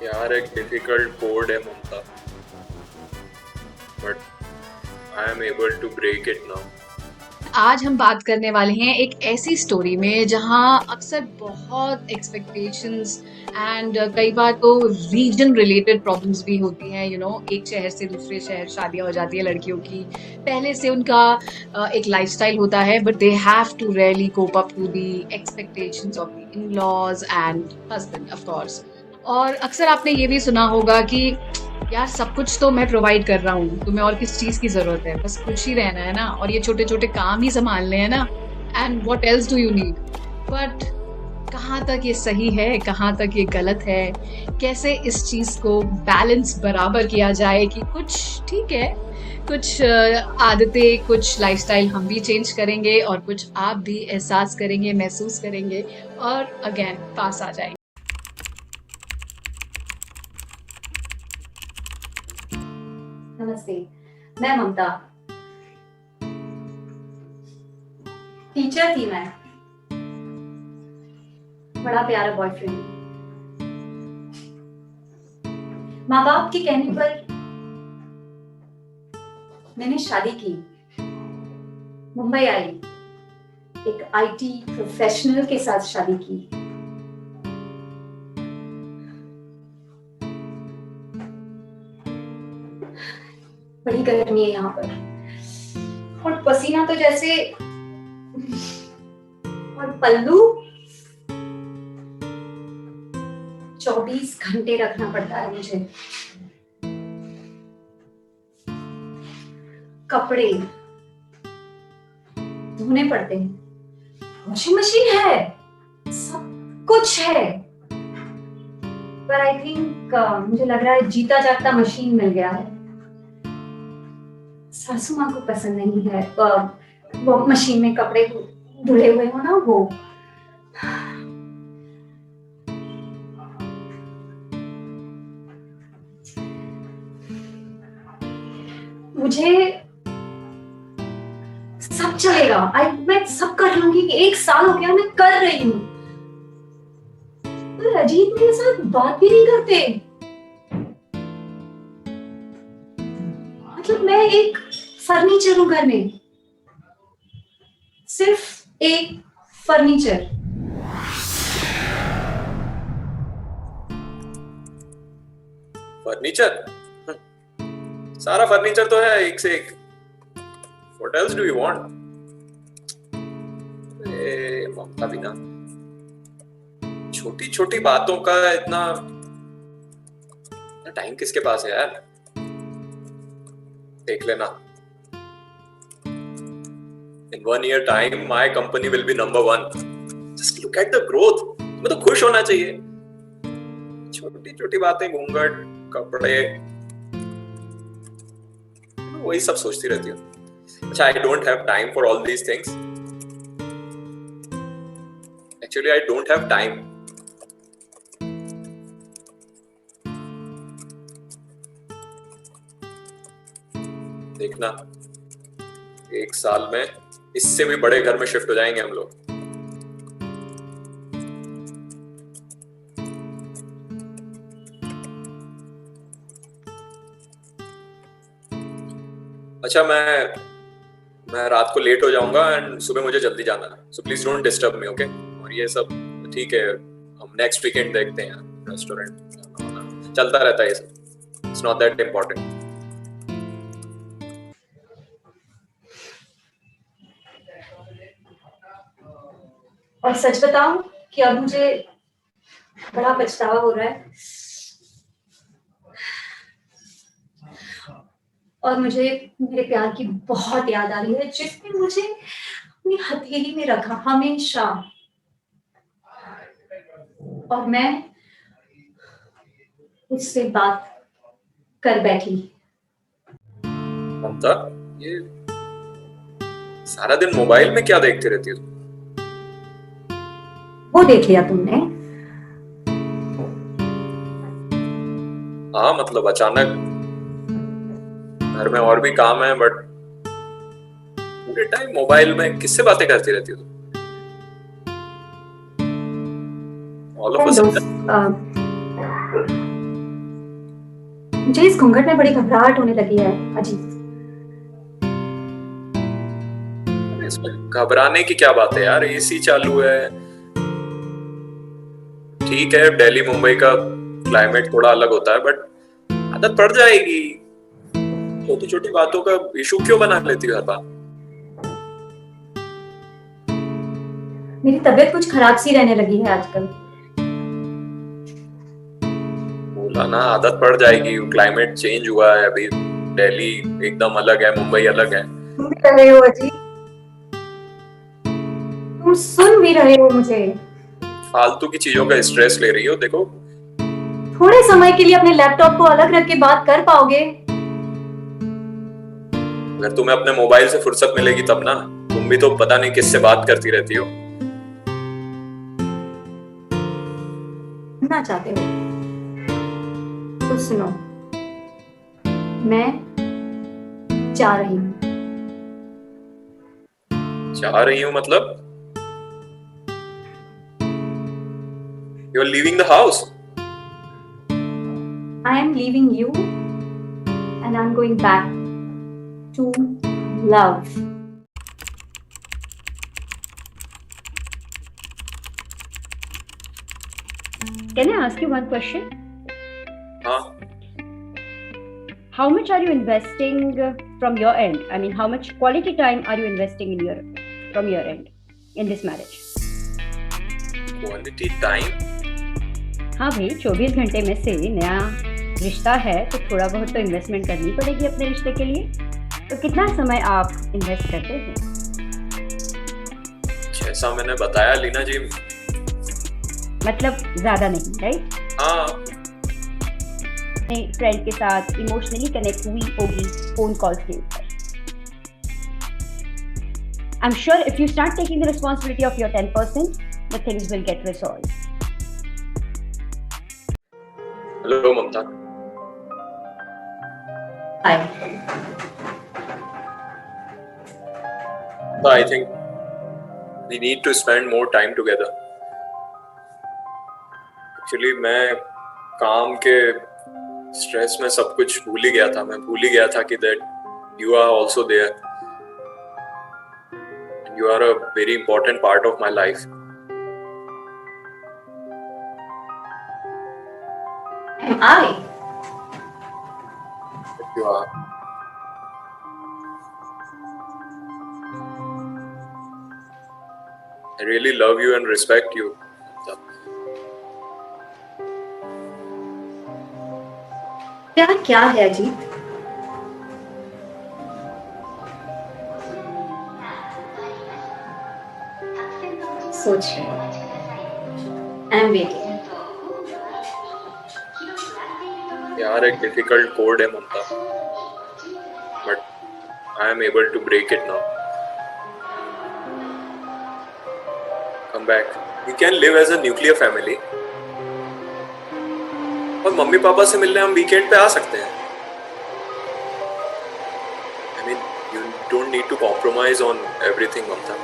यार एक difficult code है Mamta, but I am able to break it now. आज हम बात करने वाले हैं एक ऐसी स्टोरी में जहां अक्सर बहुत एक्सपेक्टेशंस एंड कई बार तो रीजन रिलेटेड प्रॉब्लम्स भी होती हैं। एक शहर से दूसरे शहर शादियां हो जाती है लड़कियों की। पहले से उनका एक लाइफस्टाइल होता है, but they have to really cope up to the expectations of the in laws and husband of course. और अक्सर आपने ये भी सुना होगा कि यार सब कुछ तो मैं प्रोवाइड कर रहा हूँ, तुम्हें और किस चीज की जरूरत है, बस खुश ही रहना है ना, और ये छोटे छोटे काम ही संभालने हैं ना, and what else do you need. But कहाँ तक ये सही है, कहाँ तक ये गलत है, कैसे इस चीज को बैलेंस बराबर किया जाए कि कुछ ठीक है, कुछ आदतें, कुछ लाइफस्टाइल हम भी चेंज करेंगे और कुछ आप भी एहसास करेंगे, महसूस करेंगे और अगेन पास आ जाएंगे। नमस्ते। मैं ममता, टीचर थी मैं। बड़ा प्यारा बॉयफ्रेंड। माँ बाप के कहने पर मैंने शादी की। मुंबई आई, एक आईटी प्रोफेशनल के साथ शादी की। बड़ी गर्मी है यहाँ पर और पसीना तो जैसे, और पल्लू 24 घंटे रखना पड़ता है मुझे। कपड़े धोने पड़ते हैं, वॉशिंग मशीन है, सब कुछ है, पर आई थिंक मुझे लग रहा है जीता जागता मशीन मिल गया है। सासू माँ को पसंद नहीं है वो मशीन में कपड़े धुले हुए हो ना, वो। मुझे सब चलेगा, मैं सब कर लूंगी। 1 साल हो गया मैं कर रही हूँ, पर अजीत मेरे साथ बात भी नहीं करते। मतलब मैं एक फर्नीचर हूँ घर में, सिर्फ एक फर्नीचर। फर्नीचर? सारा फर्नीचर तो है एक से एक। What else do you want? Mamta बिना छोटी छोटी बातों का इतना टाइम किसके पास है यार? देख लेना, इन 1 year time my company will be number 1। Just look at the growth. तुम्हें तो खुश होना चाहिए। छोटी छोटी बातें, घूंघट, कपड़े, वही सब सोचती रहती हूँ। अच्छा, I don't have time for all these things. Actually I don't have time. देखना, 1 साल में इससे भी बड़े घर में शिफ्ट हो जाएंगे हम लोग। अच्छा, मैं रात को लेट हो जाऊंगा एंड सुबह मुझे जल्दी जाना है, so please don't disturb me, okay? और ये सब ठीक है, हम नेक्स्ट वीकेंड देखते हैं रेस्टोरेंट, चलता रहता है ये सब। It's not that important. और सच बताऊं कि अब मुझे बड़ा पछतावा हो रहा है, और मुझे मेरे प्यार की बहुत याद आ रही है, जिसने मुझे अपनी हथेली में रखा हमेशा, और मैं उससे बात कर बैठी। ममता, ये सारा दिन मोबाइल में क्या देखती रहती हो? वो देख लिया तुमने? हाँ, मतलब अचानक घर में और भी काम है, बट पूरे टाइम मोबाइल में किससे बातें करती रहती हो? ऑल ऑफ अ दोस्त, सडन। मुझे इस घूंघट में बड़ी घबराहट होने लगी है अजीत। इसमें घबराने की क्या बात है यार, एसी चालू है। ठीक है, दिल्ली मुंबई का क्लाइमेट थोड़ा अलग होता है, बट आदत पड़ जाएगी। छोटी छोटी बातों का इशू क्यों बना लेती हो हर बार? मेरी तबीयत कुछ खराब सी रहने लगी है आजकल। बोला ना, आदत पड़ जाएगी। क्लाइमेट चेंज हुआ है अभी, दिल्ली एकदम अलग है, मुंबई अलग है। तुम भी रहे हो अजीत, तुम सुन भी रहे हो मुझे। फालतू की चीजों का स्ट्रेस ले रही हो। देखो, थोड़े समय के लिए अपने लैपटॉप को अलग रख के बात कर पाओगे? अगर तुम्हें अपने मोबाइल से फुर्सत मिलेगी तब ना। तुम भी तो पता नहीं किससे बात करती रहती हो। सुनना चाहते हो तो सुनो, मैं जा रही हूँ। जा रही हूँ मतलब? You are leaving the house? I am leaving you and I'm going back to love. Can I ask you one question? हाँ, How much are you investing from your end? I mean, how much quality time are you investing from your end in this marriage? Quality time? हाँ भाई, 24 घंटे में से नया रिश्ता है तो थोड़ा बहुत तो इन्वेस्टमेंट करनी पड़ेगी अपने रिश्ते के लिए। तो कितना समय आप इन्वेस्ट करते हैं? जैसा मैंने बताया लीना जी। मतलब ज्यादा नहीं, राइट? हाँ, अपने फ्रेंड के साथ इमोशनली कनेक्ट हुई होगी फोन कॉल्स के ऊपर। I am sure if you start taking the responsibility of your 10%, the things will get resolved. Hello Mamata. Hi. I think we need to spend more time together. Actually, मैं काम के stress में सब कुछ भूल ही गया था। मैं भूल ही गया था कि that you are also there. And you are a very important part of my life. Am I? You are. I really love you and respect you. प्यार क्या है अजीत? सोच रहे हो? I am waiting. यार एक डिफिकल्ट कोड है Mamta, but I am able to break it now. Come back, we can live as a nuclear family. और मम्मी पापा से मिलने हम वीकेंड पे आ सकते हैं। I mean, you don't need to compromise on everything Mamta.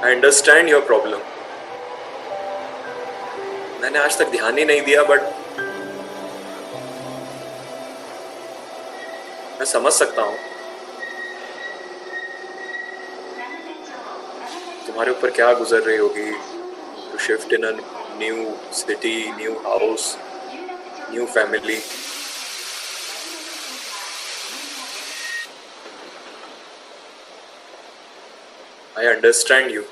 I understand your problem. मैंने आज तक ध्यान ही नहीं दिया, बट मैं समझ सकता हूँ तुम्हारे ऊपर क्या गुजर रही होगी। To shift in a new city, new house, new family. I understand you.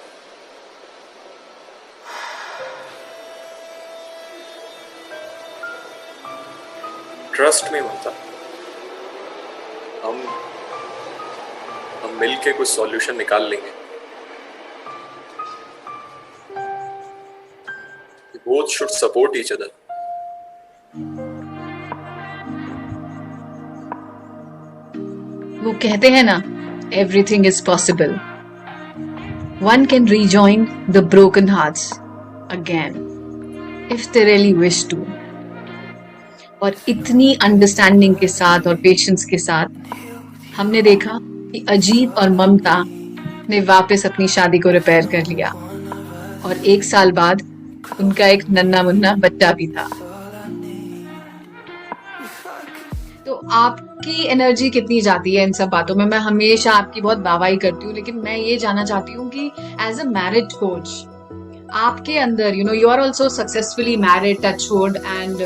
Trust me Mamata, हम मिलके कुछ सॉल्यूशन निकाल लेंगे। Both should support each other. वो कहते हैं ना, everything is possible. One can rejoin the broken hearts again if they really wish to. और इतनी अंडरस्टैंडिंग के साथ और पेशेंस के साथ हमने देखा कि अजीत और ममता ने वापस अपनी शादी को रिपेयर कर लिया और 1 साल बाद उनका एक नन्हा मुन्ना बच्चा भी था। आपकी एनर्जी कितनी जाती है इन सब बातों में? मैं हमेशा आपकी बहुत वाहवाही करती हूँ, लेकिन मैं ये जानना चाहती हूँ कि एज अ मैरिज कोच आपके अंदर you are also successfully married, touchwood, and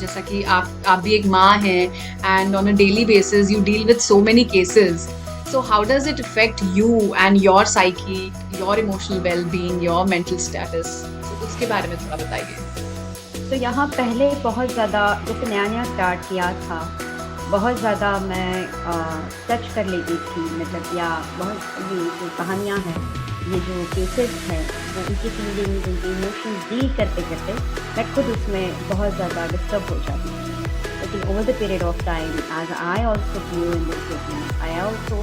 जैसा कि आप भी एक माँ हैं, and on a daily basis you deal with so many cases. So how does it affect you and your psyche, your emotional well-being, your mental status? So उसके बारे में थोड़ा बताइए. तो यहाँ पहले बहुत ज़्यादा, जैसे नया स्टार्ट किया था, बहुत ज़्यादा मैं टच कर लेती थी, मतलब या बहुत ये जो कहानियाँ हैं, ये जो केसेस हैं, वो उनकी फीलिंग्स, उनके इमोशंस डील करते करते मैं खुद उसमें बहुत ज़्यादा डिस्टर्ब हो जाती थी. लेकिन over the period of time, as I also grew in this business, I also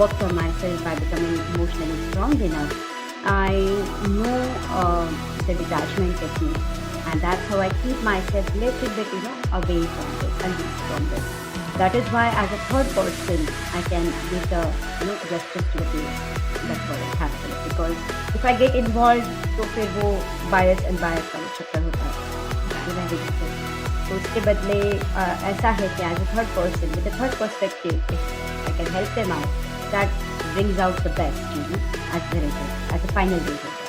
worked on myself by becoming emotionally strong enough. I know the detachment technique, and that's how I keep myself a little bit, away from this and from this. That is why, as a third person, I can give the, justice to the feeling. That's what it happens. Because if I get involved, तो फिर वो bias and bias का चक्कर होता है. तो उसके बदले ऐसा है कि as a third person with a third perspective, I can help them out, that brings out the best as the result, as a final result.